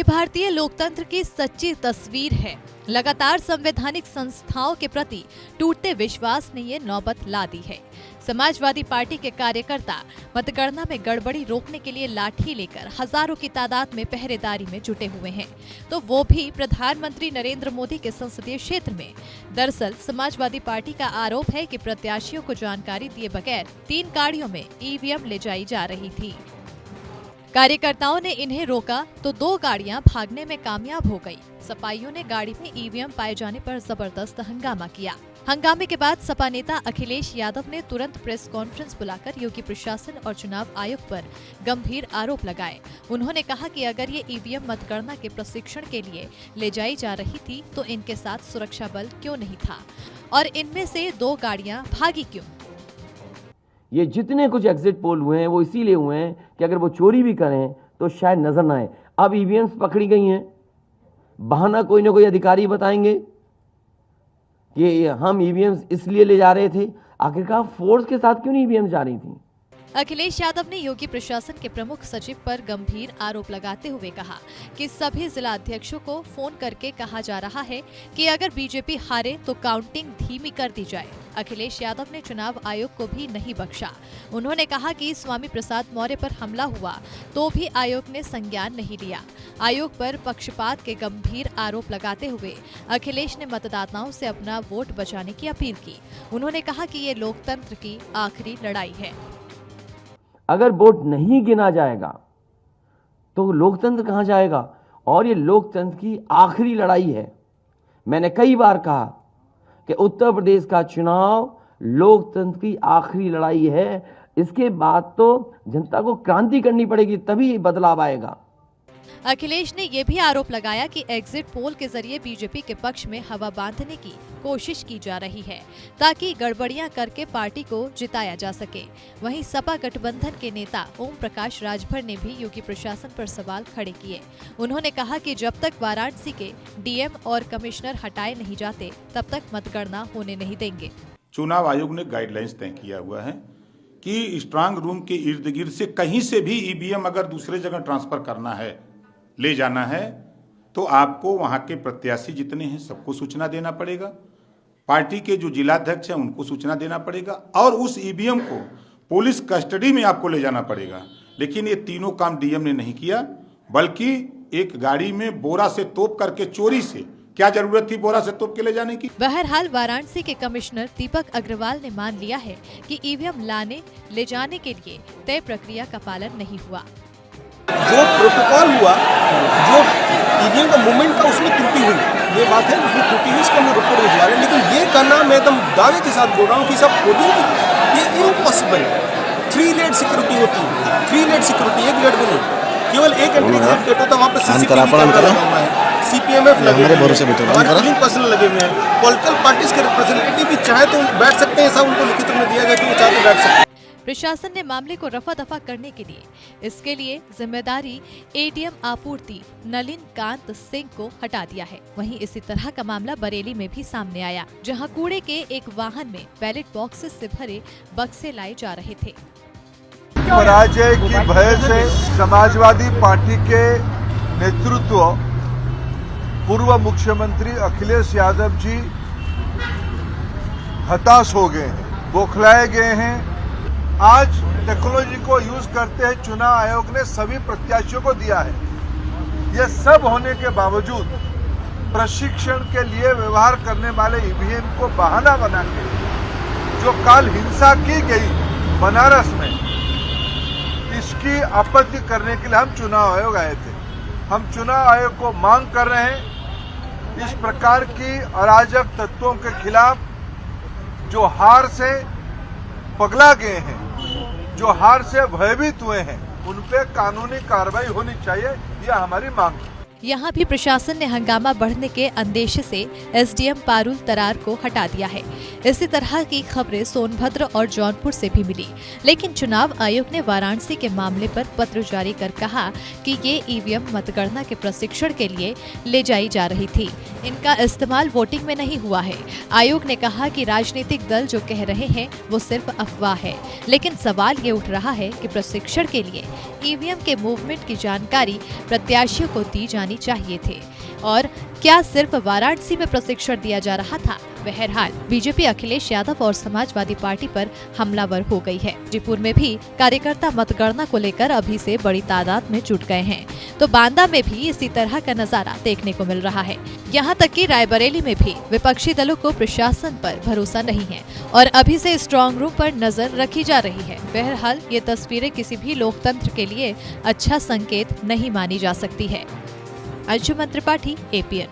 ये भारतीय लोकतंत्र की सच्ची तस्वीर है। लगातार संवैधानिक संस्थाओं के प्रति टूटते विश्वास ने ये नौबत ला दी है। समाजवादी पार्टी के कार्यकर्ता मतगणना में गड़बड़ी रोकने के लिए लाठी लेकर हजारों की तादाद में पहरेदारी में जुटे हुए हैं, तो वो भी प्रधानमंत्री नरेंद्र मोदी के संसदीय क्षेत्र में। दरअसल समाजवादी पार्टी का आरोप है कि प्रत्याशियों को जानकारी दिए बगैर 3 गाड़ियों में ईवीएम ले जाई जा रही थी। कार्यकर्ताओं ने इन्हें रोका तो 2 गाड़ियां भागने में कामयाब हो गई। सपाइयों ने गाड़ी में ईवीएम पाए जाने पर जबरदस्त हंगामा किया। हंगामे के बाद सपा नेता अखिलेश यादव ने तुरंत प्रेस कॉन्फ्रेंस बुलाकर योगी प्रशासन और चुनाव आयोग पर गंभीर आरोप लगाए। उन्होंने कहा कि अगर ये ईवीएम मतगणना के प्रशिक्षण के लिए ले जाई जा रही थी तो इनके साथ सुरक्षा बल क्यों नहीं था और इनमें से 2 गाड़ियां भागी क्यों। ये जितने कुछ एग्जिट पोल हुए हैं वो इसीलिए हुए हैं कि अगर वो चोरी भी करें तो शायद नजर ना आए। अब ईवीएम्स पकड़ी गई हैं, बहाना कोई ना कोई अधिकारी बताएंगे कि हम ईवीएम्स इसलिए ले जा रहे थे। आखिरकार फोर्स के साथ क्यों नहीं ईवीएम्स जा रही थी। अखिलेश यादव ने योगी प्रशासन के प्रमुख सचिव पर गंभीर आरोप लगाते हुए कहा कि सभी जिला अध्यक्षों को फोन करके कहा जा रहा है कि अगर बीजेपी हारे तो काउंटिंग धीमी कर दी जाए। अखिलेश यादव ने चुनाव आयोग को भी नहीं बख्शा। उन्होंने कहा कि स्वामी प्रसाद मौर्य पर हमला हुआ तो भी आयोग ने संज्ञान नहीं लिया। आयोग पर पक्षपात के गंभीर आरोप लगाते हुए अखिलेश ने मतदाताओं से अपना वोट बचाने की अपील की। उन्होंने कहा कि ये लोकतंत्र की आखिरी लड़ाई है। अगर वोट नहीं गिना जाएगा तो लोकतंत्र कहां जाएगा, और ये लोकतंत्र की आखिरी लड़ाई है। मैंने कई बार कहा कि उत्तर प्रदेश का चुनाव लोकतंत्र की आखिरी लड़ाई है। इसके बाद तो जनता को क्रांति करनी पड़ेगी, तभी बदलाव आएगा। अखिलेश ने यह भी आरोप लगाया कि एग्जिट पोल के जरिए बीजेपी के पक्ष में हवा बांधने की कोशिश की जा रही है ताकि गड़बड़ियां करके पार्टी को जिताया जा सके। वहीं सपा गठबंधन के नेता ओम प्रकाश राजभर ने भी योगी प्रशासन पर सवाल खड़े किए। उन्होंने कहा कि जब तक वाराणसी के डीएम और कमिश्नर हटाए नहीं जाते तब तक मतगणना होने नहीं देंगे। चुनाव आयोग ने गाइडलाइंस तय किया हुआ है कि स्ट्रांग रूम के इर्द गिर्द से कहीं से भी ईवीएम अगर दूसरे जगह ट्रांसफर करना है, ले जाना है, तो आपको वहां के प्रत्याशी जितने हैं सबको सूचना देना पड़ेगा। पार्टी के जो जिलाध्यक्ष हैं उनको सूचना देना पड़ेगा और उस ईवीएम को पुलिस कस्टडी में आपको ले जाना पड़ेगा। लेकिन ये तीनों काम डीएम ने नहीं किया, बल्कि एक गाड़ी में बोरा से तोप करके चोरी से, क्या जरूरत थी बोरा से तोप के ले जाने की। बहरहाल वाराणसी के कमिश्नर दीपक अग्रवाल ने मान लिया है कि ईवीएम लाने ले जाने के लिए तय प्रक्रिया का पालन नहीं हुआ। जो प्रोटोकॉल हुआ, जो ईवीएम का मूवमेंट था उसमें त्रुटि हुई, ये बात है, उसमें त्रुटि हुई, इसका हम रिपोर्ट भिजवा रहे हैं। लेकिन ये करना मैं एकदम दावे के साथ बोल रहा हूँ कि सब कोडिंग ये इम्पॉसिबल है। 3 लेट सिक्योरिटी होती है, 3 लेट सिक्योरिटी, 1 लेट भी नहीं, केवल एक एंट्री गेट होता है। वहाँ पर सीपीएमएफ लगे हुए हैं, पोलिंग पर्सन लगे हुए हैं, पॉलिटिकल पार्टीज के रिप्रेजेंटेटिव भी चाहे तो बैठ सकते हैं। ऐसा उनको लिखित में दिया गया कि वो चाहे तो बैठ सकते हैं। प्रशासन ने मामले को रफा दफा करने के लिए इसके लिए जिम्मेदारी एटीएम आपूर्ति नलिन कांत सिंह को हटा दिया है। वहीं इसी तरह का मामला बरेली में भी सामने आया, जहां कूड़े के एक वाहन में बैलेट बॉक्सेस से भरे बक्से लाए जा रहे थे। पराजय की भय से समाजवादी पार्टी के नेतृत्व पूर्व मुख्यमंत्री अखिलेश यादव जी हताश हो गए हैं, बौखलाए गए हैं। आज टेक्नोलॉजी को यूज करते हैं चुनाव आयोग ने सभी प्रत्याशियों को दिया है। यह सब होने के बावजूद प्रशिक्षण के लिए व्यवहार करने वाले ईवीएम को बहाना बना के जो कल हिंसा की गई बनारस में, इसकी आपत्ति करने के लिए हम चुनाव आयोग आए थे। हम चुनाव आयोग को मांग कर रहे हैं इस प्रकार की अराजक तत्वों के खिलाफ जो हार से पगला गए हैं, जो हार से भयभीत हुए हैं, उन पे कानूनी कार्रवाई होनी चाहिए, यह हमारी मांग है। यहाँ भी प्रशासन ने हंगामा बढ़ने के अंदेशे से एसडीएम पारुल तरार को हटा दिया है। इसी तरह की खबरें सोनभद्र और जौनपुर से भी मिली, लेकिन चुनाव आयोग ने वाराणसी के मामले पर पत्र जारी कर कहा कि ये ईवीएम मतगणना के प्रशिक्षण के लिए ले जाई जा रही थी। इनका इस्तेमाल वोटिंग में नहीं हुआ है। आयोग ने कहा कि राजनीतिक दल जो कह रहे हैं वो सिर्फ अफवाह है, लेकिन सवाल ये उठ रहा है कि प्रशिक्षण के लिए ईवीएम के मूवमेंट की जानकारी प्रत्याशियों को दी जानी जानी चाहिए थे और क्या सिर्फ वाराणसी में प्रशिक्षण दिया जा रहा था। बहरहाल बीजेपी अखिलेश यादव और समाजवादी पार्टी पर हमलावर हो गई है। जयपुर में भी कार्यकर्ता मतगणना को लेकर अभी से बड़ी तादाद में जुट गए हैं, तो बांदा में भी इसी तरह का नजारा देखने को मिल रहा है। यहाँ तक कि रायबरेली में भी विपक्षी दलों को प्रशासन पर भरोसा नहीं है और अभी से स्ट्रांग रूम पर नजर रखी जा रही है। बहरहाल ये तस्वीरें किसी भी लोकतंत्र के लिए अच्छा संकेत नहीं मानी जा सकती है। अंशुमन त्रिपाठी, APN।